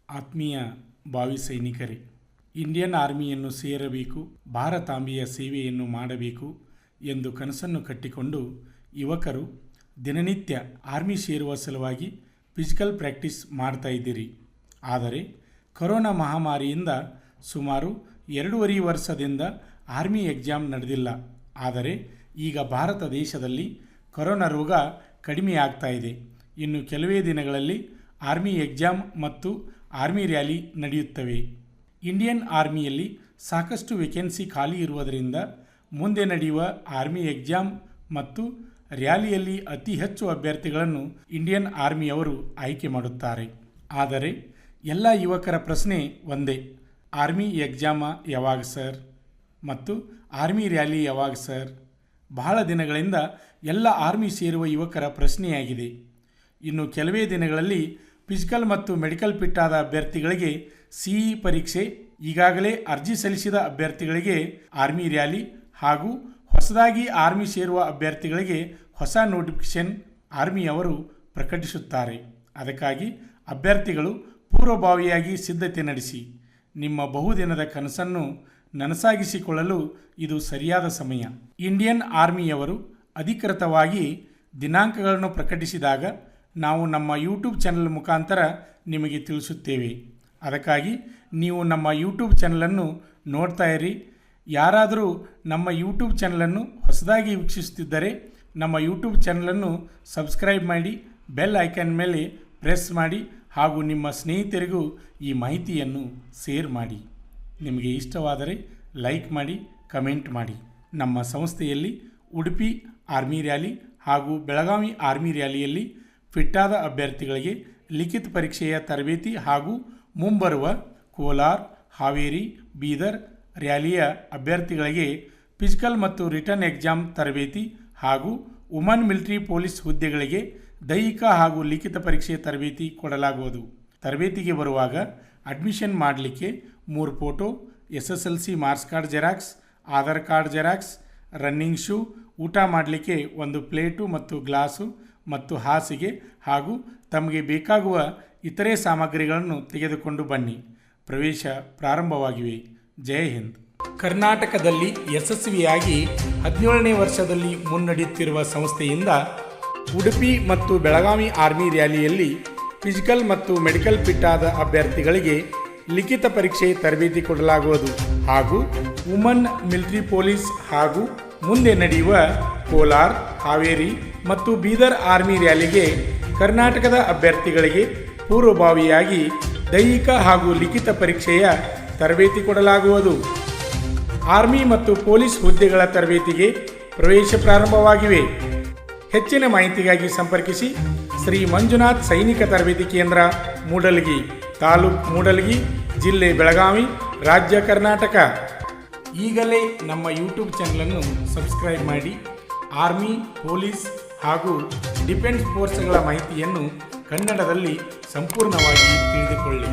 ಆತ್ಮೀಯ ಭಾವಿ ಸೈನಿಕರೇ, ಇಂಡಿಯನ್ ಆರ್ಮಿಯನ್ನು ಸೇರಬೇಕು, ಭಾರತಾಂಬೆಯ ಸೇವೆಯನ್ನು ಮಾಡಬೇಕು ಎಂದು ಕನಸನ್ನು ಕಟ್ಟಿಕೊಂಡು ಯುವಕರು ದಿನನಿತ್ಯ ಆರ್ಮಿ ಸೇರುವ ಸಲುವಾಗಿ ಫಿಸಿಕಲ್ ಪ್ರಾಕ್ಟೀಸ್ ಮಾಡ್ತಾ ಇದ್ದೀರಿ. ಆದರೆ ಕೊರೋನಾ ಮಹಾಮಾರಿಯಿಂದ ಸುಮಾರು 2.5 ವರ್ಷದಿಂದ ಆರ್ಮಿ ಎಕ್ಸಾಮ್ ನಡೆದಿಲ್ಲ. ಆದರೆ ಈಗ ಭಾರತ ದೇಶದಲ್ಲಿ ಕೊರೋನಾ ರೋಗ ಕಡಿಮೆಯಾಗ್ತಾ ಇದೆ. ಇನ್ನು ಕೆಲವೇ ದಿನಗಳಲ್ಲಿ ಆರ್ಮಿ ಎಕ್ಸಾಮ್ ಮತ್ತು ಆರ್ಮಿ ರ್ಯಾಲಿ ನಡೆಯುತ್ತವೆ. ಇಂಡಿಯನ್ ಆರ್ಮಿಯಲ್ಲಿ ಸಾಕಷ್ಟು ವೇಕೆನ್ಸಿ ಖಾಲಿ ಇರುವುದರಿಂದ ಮುಂದೆ ನಡೆಯುವ ಆರ್ಮಿ ಎಕ್ಸಾಮ್ ಮತ್ತು ರ್ಯಾಲಿಯಲ್ಲಿ ಅತಿ ಹೆಚ್ಚು ಅಭ್ಯರ್ಥಿಗಳನ್ನು ಇಂಡಿಯನ್ ಆರ್ಮಿಯವರು ಆಯ್ಕೆ ಮಾಡುತ್ತಾರೆ. ಆದರೆ ಎಲ್ಲ ಯುವಕರ ಪ್ರಶ್ನೆ ಒಂದೇ, ಆರ್ಮಿ ಎಕ್ಸಾಮ ಯಾವಾಗ ಸರ್ ಮತ್ತು ಆರ್ಮಿ ರ್ಯಾಲಿ ಯಾವಾಗ ಸರ್? ಬಹಳ ದಿನಗಳಿಂದ ಎಲ್ಲ ಆರ್ಮಿ ಸೇರುವ ಯುವಕರ ಪ್ರಶ್ನೆಯಾಗಿದೆ. ಇನ್ನು ಕೆಲವೇ ದಿನಗಳಲ್ಲಿ ಫಿಸಿಕಲ್ ಮತ್ತು ಮೆಡಿಕಲ್ ಫಿಟ್ ಆದ ಅಭ್ಯರ್ಥಿಗಳಿಗೆ ಸಿಇ ಪರೀಕ್ಷೆ, ಈಗಾಗಲೇ ಅರ್ಜಿ ಸಲ್ಲಿಸಿದ ಅಭ್ಯರ್ಥಿಗಳಿಗೆ ಆರ್ಮಿ ರ್ಯಾಲಿ ಹಾಗೂ ಹೊಸದಾಗಿ ಆರ್ಮಿ ಸೇರುವ ಅಭ್ಯರ್ಥಿಗಳಿಗೆ ಹೊಸ ನೋಟಿಫಿಕೇಷನ್ ಆರ್ಮಿಯವರು ಪ್ರಕಟಿಸುತ್ತಾರೆ. ಅದಕ್ಕಾಗಿ ಅಭ್ಯರ್ಥಿಗಳು ಪೂರ್ವಭಾವಿಯಾಗಿ ಸಿದ್ಧತೆ ನಡೆಸಿ ನಿಮ್ಮ ಬಹುದಿನದ ಕನಸನ್ನು ನನಸಾಗಿಸಿಕೊಳ್ಳಲು ಇದು ಸರಿಯಾದ ಸಮಯ. ಇಂಡಿಯನ್ ಆರ್ಮಿಯವರು ಅಧಿಕೃತವಾಗಿ ದಿನಾಂಕಗಳನ್ನು ಪ್ರಕಟಿಸಿದಾಗ ನಾವು ನಮ್ಮ ಯೂಟ್ಯೂಬ್ ಚಾನಲ್ ಮುಖಾಂತರ ನಿಮಗೆ ತಿಳಿಸುತ್ತೇವೆ. ಅದಕ್ಕಾಗಿ ನೀವು ನಮ್ಮ ಯೂಟ್ಯೂಬ್ ಚಾನಲನ್ನು ನೋಡ್ತಾ ಇರಿ. ಯಾರಾದರೂ ನಮ್ಮ ಯೂಟ್ಯೂಬ್ ಚಾನಲನ್ನು ಹೊಸದಾಗಿ ವೀಕ್ಷಿಸುತ್ತಿದ್ದರೆ ನಮ್ಮ ಯೂಟ್ಯೂಬ್ ಚಾನಲನ್ನು ಸಬ್ಸ್ಕ್ರೈಬ್ ಮಾಡಿ, ಬೆಲ್ ಐಕಾನ್ ಮೇಲೆ ಪ್ರೆಸ್ ಮಾಡಿ ಹಾಗೂ ನಿಮ್ಮ ಸ್ನೇಹಿತರಿಗೂ ಈ ಮಾಹಿತಿಯನ್ನು ಶೇರ್ ಮಾಡಿ. ನಿಮಗೆ ಇಷ್ಟವಾದರೆ ಲೈಕ್ ಮಾಡಿ, ಕಮೆಂಟ್ ಮಾಡಿ. ನಮ್ಮ ಸಂಸ್ಥೆಯಲ್ಲಿ ಉಡುಪಿ ಆರ್ಮಿ ರ್ಯಾಲಿ ಹಾಗೂ ಬೆಳಗಾವಿ ಆರ್ಮಿ ರ್ಯಾಲಿಯಲ್ಲಿ ಫಿಟ್ಟಾದ ಅಭ್ಯರ್ಥಿಗಳಿಗೆ ಲಿಖಿತ ಪರೀಕ್ಷೆಯ ತರಬೇತಿ ಹಾಗೂ ಮುಂಬರುವ ಕೋಲಾರ, ಹಾವೇರಿ, ಬೀದರ್ ರ್ಯಾಲಿಯ ಅಭ್ಯರ್ಥಿಗಳಿಗೆ ಫಿಸಿಕಲ್ ಮತ್ತು ರಿಟರ್ನ್ ಎಕ್ಸಾಮ್ ತರಬೇತಿ ಹಾಗೂ ವುಮನ್ ಮಿಲಿಟರಿ ಪೊಲೀಸ್ ಹುದ್ದೆಗಳಿಗೆ ದೈಹಿಕ ಹಾಗೂ ಲಿಖಿತ ಪರೀಕ್ಷೆ ತರಬೇತಿ ಕೊಡಲಾಗುವುದು. ತರಬೇತಿಗೆ ಬರುವಾಗ ಅಡ್ಮಿಷನ್ ಮಾಡಲಿಕ್ಕೆ 3 photo, SSLC marks card xerox, Aadhaar card xerox, running shoe, ಊಟ ಮಾಡಲಿಕ್ಕೆ 1 ಪ್ಲೇಟು ಮತ್ತು ಗ್ಲಾಸು ಮತ್ತು ಹಾಸಿಗೆ ಹಾಗೂ ತಮಗೆ ಬೇಕಾಗುವ ಇತರೆ ಸಾಮಗ್ರಿಗಳನ್ನು ತೆಗೆದುಕೊಂಡು ಬನ್ನಿ. ಪ್ರವೇಶ ಪ್ರಾರಂಭವಾಗಿವೆ. ಜೈ ಹಿಂದ್. ಕರ್ನಾಟಕದಲ್ಲಿ ಯಶಸ್ವಿಯಾಗಿ 17ನೇ ವರ್ಷದಲ್ಲಿ ಮುನ್ನಡೆಯುತ್ತಿರುವ ಸಂಸ್ಥೆಯಿಂದ ಉಡುಪಿ ಮತ್ತು ಬೆಳಗಾವಿ ಆರ್ಮಿ ರ್ಯಾಲಿಯಲ್ಲಿ ಫಿಸಿಕಲ್ ಮತ್ತು ಮೆಡಿಕಲ್ ಫಿಟ್ ಆದ ಅಭ್ಯರ್ಥಿಗಳಿಗೆ ಲಿಖಿತ ಪರೀಕ್ಷೆ ತರಬೇತಿ ಕೊಡಲಾಗುವುದು ಹಾಗೂ ವುಮನ್ ಮಿಲಿಟರಿ ಪೊಲೀಸ್ ಹಾಗೂ ಮುಂದೆ ನಡೆಯುವ ಕೋಲಾರ, ಹಾವೇರಿ ಮತ್ತು ಬೀದರ್ ಆರ್ಮಿ ರ್ಯಾಲಿಗೆ ಕರ್ನಾಟಕದ ಅಭ್ಯರ್ಥಿಗಳಿಗೆ ಪೂರ್ವಭಾವಿಯಾಗಿ ದೈಹಿಕ ಹಾಗೂ ಲಿಖಿತ ಪರೀಕ್ಷೆಯ ತರಬೇತಿ ಕೊಡಲಾಗುವುದು. ಆರ್ಮಿ ಮತ್ತು ಪೊಲೀಸ್ ಹುದ್ದೆಗಳ ತರಬೇತಿಗೆ ಪ್ರವೇಶ ಪ್ರಾರಂಭವಾಗಿವೆ. ಹೆಚ್ಚಿನ ಮಾಹಿತಿಗಾಗಿ ಸಂಪರ್ಕಿಸಿ ಶ್ರೀ ಮಂಜುನಾಥ್ ಸೈನಿಕ ತರಬೇತಿ ಕೇಂದ್ರ, ಮೂಡಲಗಿ, ತಾಲೂಕು ಮೂಡಲಗಿ, ಜಿಲ್ಲೆ ಬೆಳಗಾವಿ, ರಾಜ್ಯ ಕರ್ನಾಟಕ. ಈಗಲೇ ನಮ್ಮ ಯೂಟ್ಯೂಬ್ ಚಾನಲನ್ನು ಸಬ್ಸ್ಕ್ರೈಬ್ ಮಾಡಿ ಆರ್ಮಿ, ಪೊಲೀಸ್ ಹಾಗೂ ಡಿಫೆನ್ಸ್ ಫೋರ್ಸ್ಗಳ ಮಾಹಿತಿಯನ್ನು ಕನ್ನಡದಲ್ಲಿ ಸಂಪೂರ್ಣವಾಗಿ ತಿಳಿದುಕೊಳ್ಳಿ.